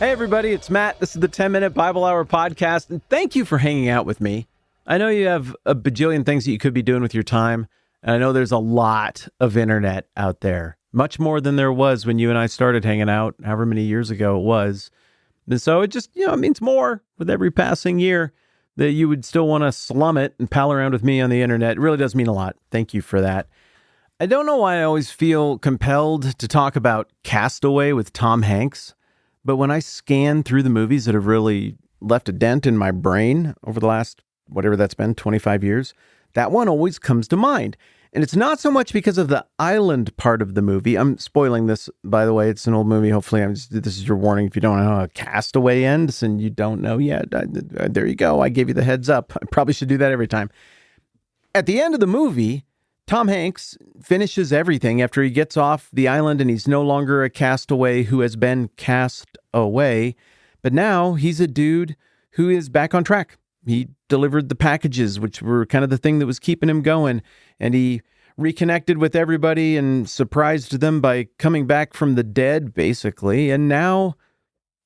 Hey, everybody, it's Matt. This is the 10-Minute Bible Hour podcast, and thank you for hanging out with me. I know you have a bajillion things that you could be doing with your time, and I know there's a lot of internet out there, much more than there was when you and I started hanging out, however many years ago it was. And so it just, it means more with every passing year that you would still want to slum it and pal around with me on the internet. It really does mean a lot. Thank you for that. I don't know why I always feel compelled to talk about Castaway with Tom Hanks. But when I scan through the movies that have really left a dent in my brain over the last, whatever that's been, 25 years, that one always comes to mind. And it's not so much because of the island part of the movie. I'm spoiling this, by the way. It's an old movie. Hopefully, this is your warning. If you don't know how a Castaway ends and you don't know yet, there you go. I gave you the heads up. I probably should do that every time. At the end of the movie, Tom Hanks finishes everything after he gets off the island and he's no longer a castaway who has been cast away. But now he's a dude who is back on track. He delivered the packages, which were kind of the thing that was keeping him going. And he reconnected with everybody and surprised them by coming back from the dead, basically. And now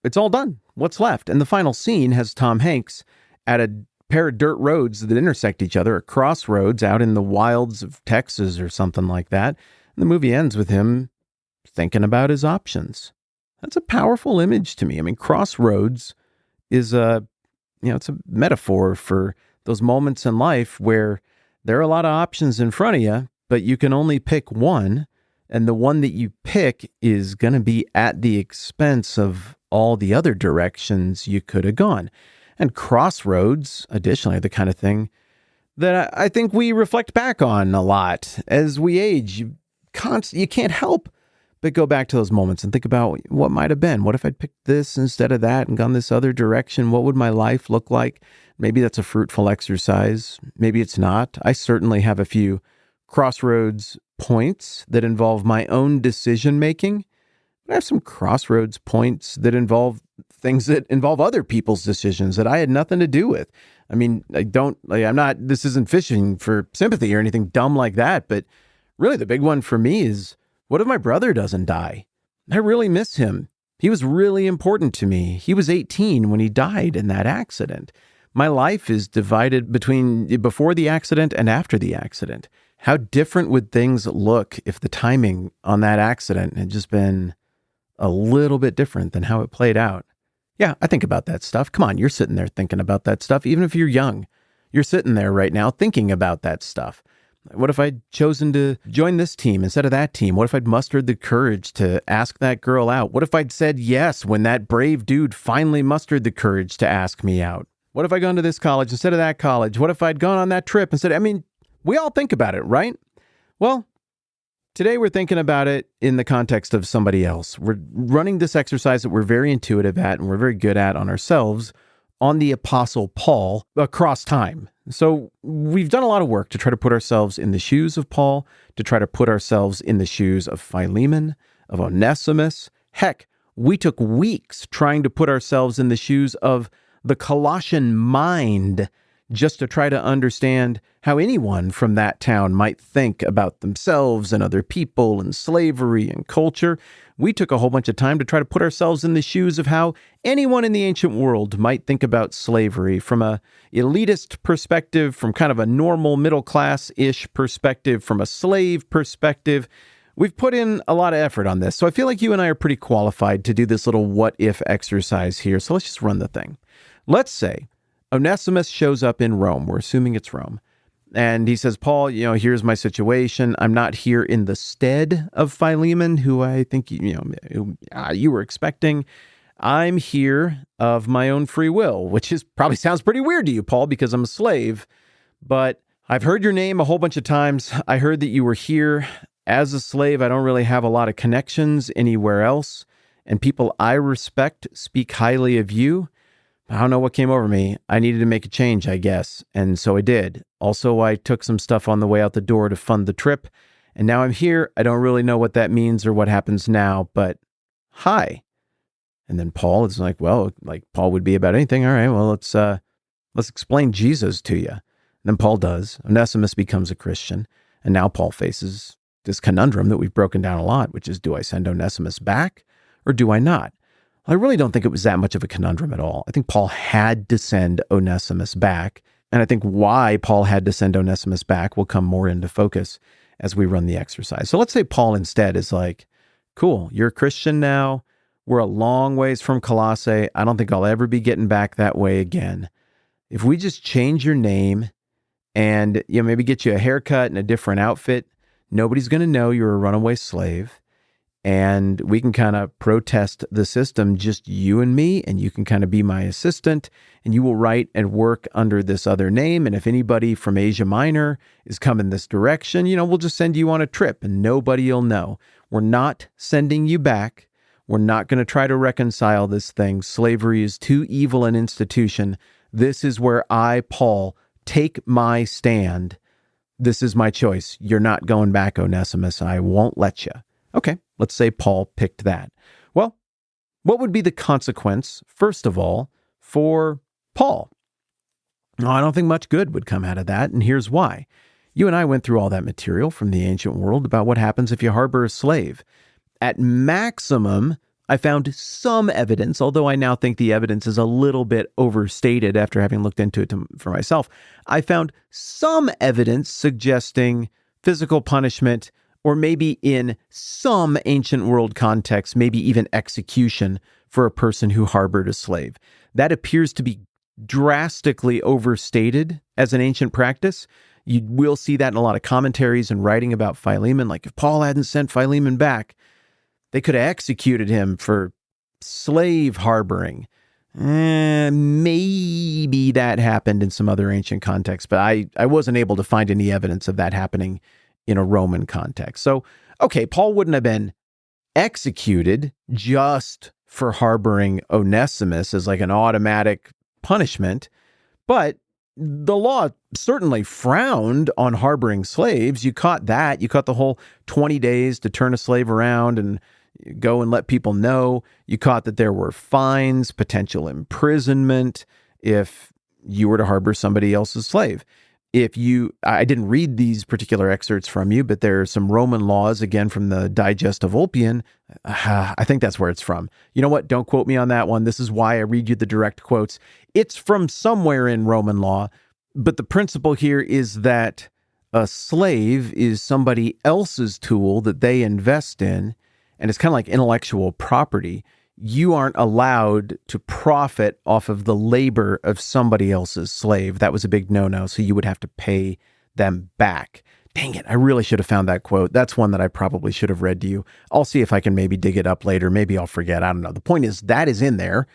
it's all done. What's left? And the final scene has Tom Hanks at a pair of dirt roads that intersect each other at Crossroads out in the wilds of Texas or something like that. And the movie ends with him thinking about his options. That's a powerful image to me. I mean, Crossroads is it's a metaphor for those moments in life where there are a lot of options in front of you, but you can only pick one. And the one that you pick is going to be at the expense of all the other directions you could have gone. And crossroads, additionally, are the kind of thing that I think we reflect back on a lot as we age. You can't help but go back to those moments and think about what might have been. What if I'd picked this instead of that and gone this other direction? What would my life look like? Maybe that's a fruitful exercise. Maybe it's not. I certainly have a few crossroads points that involve my own decision making. I have some crossroads points that involve things that involve other people's decisions that I had nothing to do with. I mean, this isn't fishing for sympathy or anything dumb like that, but really the big one for me is, what if my brother doesn't die? I really miss him. He was really important to me. He was 18 when he died in that accident. My life is divided between before the accident and after the accident. How different would things look if the timing on that accident had just been a little bit different than how it played out? Yeah, I think about that stuff. Come on, you're sitting there thinking about that stuff. Even if you're young, you're sitting there right now thinking about that stuff. What if I'd chosen to join this team instead of that team? What if I'd mustered the courage to ask that girl out? What if I'd said yes when that brave dude finally mustered the courage to ask me out? What if I'd gone to this college instead of that college? What if I'd gone on that trip instead? We all think about it, right? Well, today we're thinking about it in the context of somebody else. We're running this exercise that we're very intuitive at and we're very good at on ourselves on the Apostle Paul across time. So we've done a lot of work to try to put ourselves in the shoes of Paul, to try to put ourselves in the shoes of Philemon, of Onesimus. Heck, we took weeks trying to put ourselves in the shoes of the Colossian mind just to try to understand how anyone from that town might think about themselves and other people and slavery and culture. We took a whole bunch of time to try to put ourselves in the shoes of how anyone in the ancient world might think about slavery from a elitist perspective, from kind of a normal middle class-ish perspective, from a slave perspective. We've put in a lot of effort on this. So I feel like you and I are pretty qualified to do this little what if exercise here. So let's just run the thing. Let's say Onesimus shows up in Rome. We're assuming it's Rome. And he says, Paul, here's my situation. I'm not here in the stead of Philemon, who I think, you were expecting. I'm here of my own free will, which probably sounds pretty weird to you, Paul, because I'm a slave. But I've heard your name a whole bunch of times. I heard that you were here as a slave. I don't really have a lot of connections anywhere else. And people I respect speak highly of you. I don't know what came over me. I needed to make a change, I guess. And so I did. Also, I took some stuff on the way out the door to fund the trip. And now I'm here. I don't really know what that means or what happens now, but hi. And then Paul is like, well, like Paul would be about anything. All right, well, let's explain Jesus to you. And then Paul does. Onesimus becomes a Christian. And now Paul faces this conundrum that we've broken down a lot, which is, do I send Onesimus back or do I not? I really don't think it was that much of a conundrum at all. I think Paul had to send Onesimus back. And I think why Paul had to send Onesimus back will come more into focus as we run the exercise. So let's say Paul instead is like, cool, you're a Christian now. We're a long ways from Colossae. I don't think I'll ever be getting back that way again. If we just change your name and maybe get you a haircut and a different outfit, nobody's going to know you're a runaway slave. And we can kind of protest the system, just you and me, and you can kind of be my assistant, and you will write and work under this other name. And if anybody from Asia Minor is coming this direction, we'll just send you on a trip and nobody will know. We're not sending you back. We're not going to try to reconcile this thing. Slavery is too evil an institution. This is where I, Paul, take my stand. This is my choice. You're not going back, Onesimus. I won't let you. Okay, let's say Paul picked that. Well, what would be the consequence, first of all, for Paul? No, I don't think much good would come out of that, and here's why. You and I went through all that material from the ancient world about what happens if you harbor a slave. At maximum, I found some evidence, although I now think the evidence is a little bit overstated after having looked into it for myself. I found some evidence suggesting physical punishment, or maybe in some ancient world context, maybe even execution for a person who harbored a slave. That appears to be drastically overstated as an ancient practice. You will see that in a lot of commentaries and writing about Philemon. Like if Paul hadn't sent Philemon back, they could have executed him for slave harboring. Maybe that happened in some other ancient context, but I wasn't able to find any evidence of that happening in a Roman context. So, okay, Paul wouldn't have been executed just for harboring Onesimus as like an automatic punishment, but the law certainly frowned on harboring slaves. You caught that. You caught the whole 20 days to turn a slave around and go and let people know. You caught that there were fines, potential imprisonment if you were to harbor somebody else's slave. I didn't read these particular excerpts from you, but there are some Roman laws, again, from the Digest of Ulpian. I think that's where it's from. You know what? Don't quote me on that one. This is why I read you the direct quotes. It's from somewhere in Roman law, but the principle here is that a slave is somebody else's tool that they invest in, and it's kind of like intellectual property. You aren't allowed to profit off of the labor of somebody else's slave. That was a big no-no, so you would have to pay them back. Dang it, I really should have found that quote. That's one that I probably should have read to you. I'll see if I can maybe dig it up later. Maybe I'll forget. I don't know. The point is that is in there.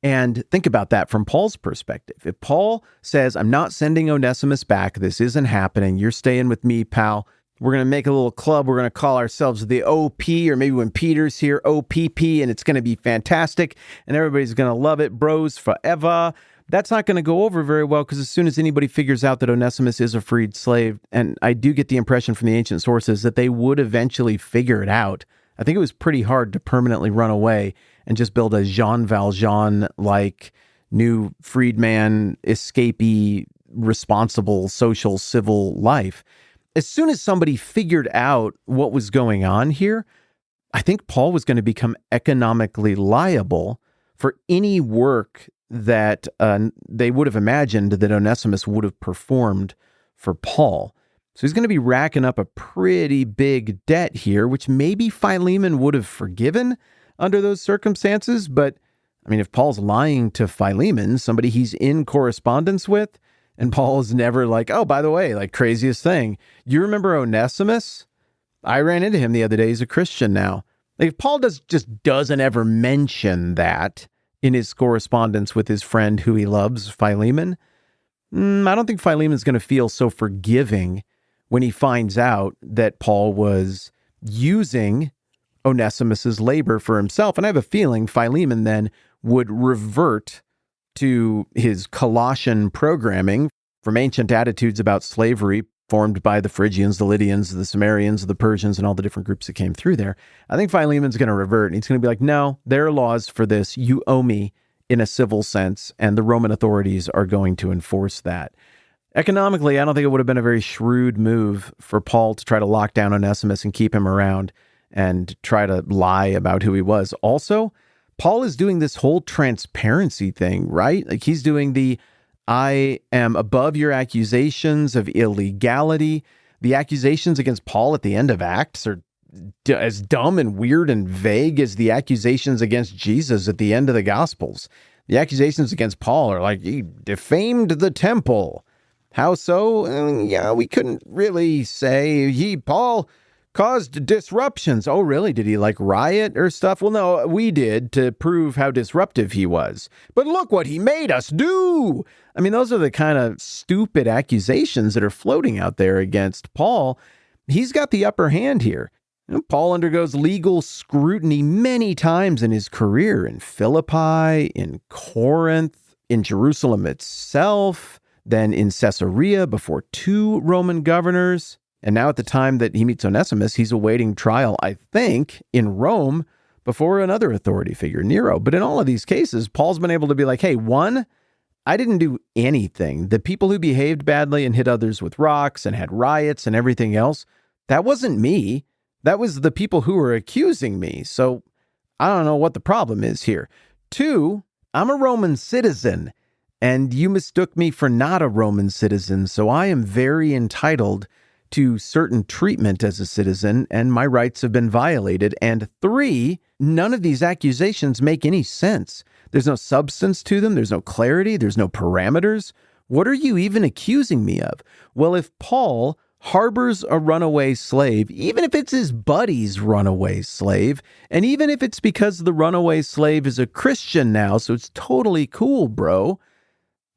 And think about that from Paul's perspective. If Paul says, I'm not sending Onesimus back, this isn't happening, you're staying with me, pal. We're going to make a little club. We're going to call ourselves the OP, or maybe when Peter's here, OPP, and it's going to be fantastic, and everybody's going to love it, bros forever. That's not going to go over very well, because as soon as anybody figures out that Onesimus is a freed slave, and I do get the impression from the ancient sources that they would eventually figure it out. I think it was pretty hard to permanently run away and just build a Jean Valjean-like new freedman, escapee, responsible, social, civil life. As soon as somebody figured out what was going on here, I think Paul was going to become economically liable for any work that they would have imagined that Onesimus would have performed for Paul. So he's going to be racking up a pretty big debt here, which maybe Philemon would have forgiven under those circumstances. But I mean, if Paul's lying to Philemon, somebody he's in correspondence with, and Paul is never like, oh, by the way, like craziest thing, you remember Onesimus? I ran into him the other day. He's a Christian now. Like if Paul just doesn't ever mention that in his correspondence with his friend who he loves, Philemon, I don't think Philemon's going to feel so forgiving when he finds out that Paul was using Onesimus's labor for himself. And I have a feeling Philemon then would revert to his Colossian programming from ancient attitudes about slavery formed by the Phrygians, the Lydians, the Sumerians, the Persians, and all the different groups that came through there. I think Philemon's going to revert, and he's going to be like, no, there are laws for this. You owe me in a civil sense, and the Roman authorities are going to enforce that. Economically, I don't think it would have been a very shrewd move for Paul to try to lock down Onesimus and keep him around and try to lie about who he was. Also, Paul is doing this whole transparency thing, right? Like he's doing I am above your accusations of illegality. The accusations against Paul at the end of Acts are as dumb and weird and vague as the accusations against Jesus at the end of the Gospels. The accusations against Paul are like, he defamed the temple. How so? Yeah, we couldn't really say. Paul caused disruptions. Oh, really? Did he riot or stuff? Well, no, we did to prove how disruptive he was. But look what he made us do. I mean, those are the kind of stupid accusations that are floating out there against Paul. He's got the upper hand here. Paul undergoes legal scrutiny many times in his career in Philippi, in Corinth, in Jerusalem itself, then in Caesarea before 2 Roman governors. And now at the time that he meets Onesimus, he's awaiting trial, I think, in Rome before another authority figure, Nero. But in all of these cases, Paul's been able to be like, hey, one, I didn't do anything. The people who behaved badly and hit others with rocks and had riots and everything else, that wasn't me. That was the people who were accusing me. So I don't know what the problem is here. 2, I'm a Roman citizen, and you mistook me for not a Roman citizen. So I am very entitled to certain treatment as a citizen, and my rights have been violated. And 3, none of these accusations make any sense. There's no substance to them. There's no clarity. There's no parameters. What are you even accusing me of? Well, if Paul harbors a runaway slave, even if it's his buddy's runaway slave, and even if it's because the runaway slave is a Christian now, so it's totally cool, bro,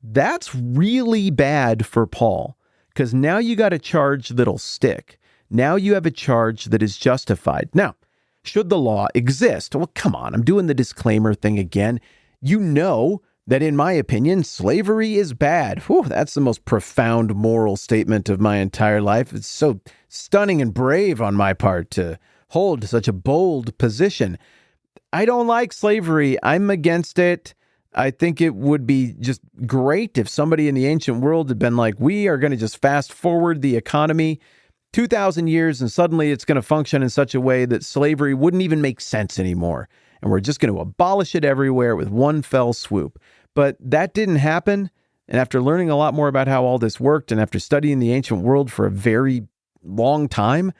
that's really bad for Paul. Because now you got a charge that'll stick. Now you have a charge that is justified. Now, should the law exist? Well, come on, I'm doing the disclaimer thing again. You know that, in my opinion, slavery is bad. Whew, that's the most profound moral statement of my entire life. It's so stunning and brave on my part to hold such a bold position. I don't like slavery. I'm against it. I think it would be just great if somebody in the ancient world had been like, we are going to just fast forward the economy 2,000 years and suddenly it's going to function in such a way that slavery wouldn't even make sense anymore. And we're just going to abolish it everywhere with one fell swoop. But that didn't happen. And after learning a lot more about how all this worked and after studying the ancient world for a very long time,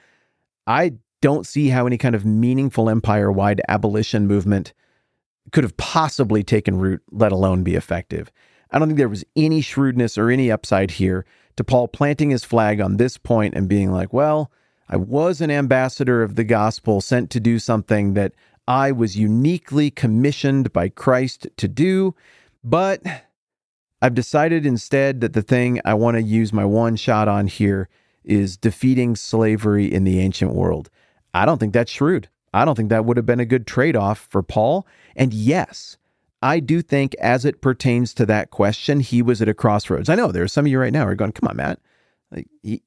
I don't see how any kind of meaningful empire-wide abolition movement could have possibly taken root, let alone be effective. I don't think there was any shrewdness or any upside here to Paul planting his flag on this point and being like, well, I was an ambassador of the gospel sent to do something that I was uniquely commissioned by Christ to do, but I've decided instead that the thing I want to use my one shot on here is defeating slavery in the ancient world. I don't think that's shrewd. I don't think that would have been a good trade-off for Paul. And yes, I do think as it pertains to that question, he was at a crossroads. I know there are some of you right now who are going, come on, Matt.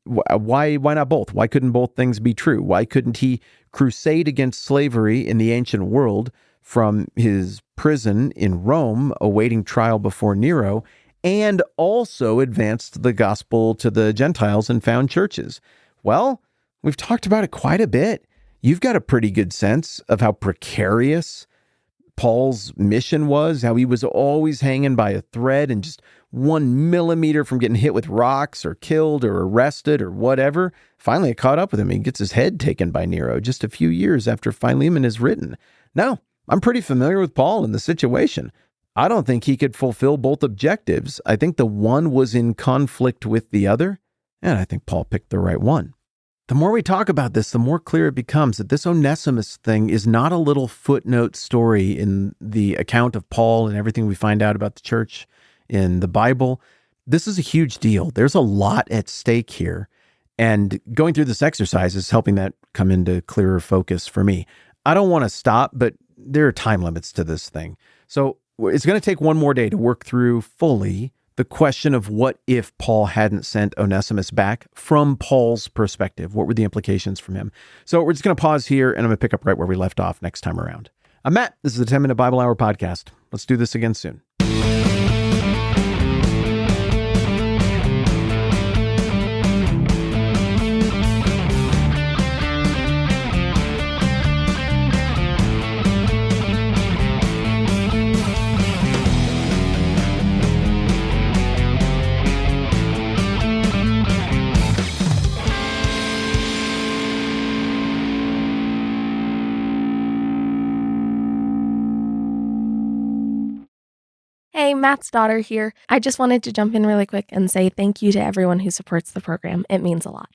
Why not both? Why couldn't both things be true? Why couldn't he crusade against slavery in the ancient world from his prison in Rome, awaiting trial before Nero, and also advanced the gospel to the Gentiles and found churches? Well, we've talked about it quite a bit. You've got a pretty good sense of how precarious Paul's mission was, how he was always hanging by a thread and just 1 millimeter from getting hit with rocks or killed or arrested or whatever. Finally, it caught up with him. He gets his head taken by Nero just a few years after Philemon is written. Now, I'm pretty familiar with Paul and the situation. I don't think he could fulfill both objectives. I think the one was in conflict with the other, and I think Paul picked the right one. The more we talk about this, the more clear it becomes that this Onesimus thing is not a little footnote story in the account of Paul and everything we find out about the church in the Bible. This is a huge deal. There's a lot at stake here. And going through this exercise is helping that come into clearer focus for me. I don't want to stop, but there are time limits to this thing. So it's going to take one more day to work through fully the question of what if Paul hadn't sent Onesimus back from Paul's perspective. What were the implications from him? So we're just going to pause here, and I'm going to pick up right where we left off next time around. I'm Matt. This is the 10-Minute Bible Hour Podcast. Let's do this again soon. Hi, Matt's daughter here. I just wanted to jump in really quick and say thank you to everyone who supports the program. It means a lot.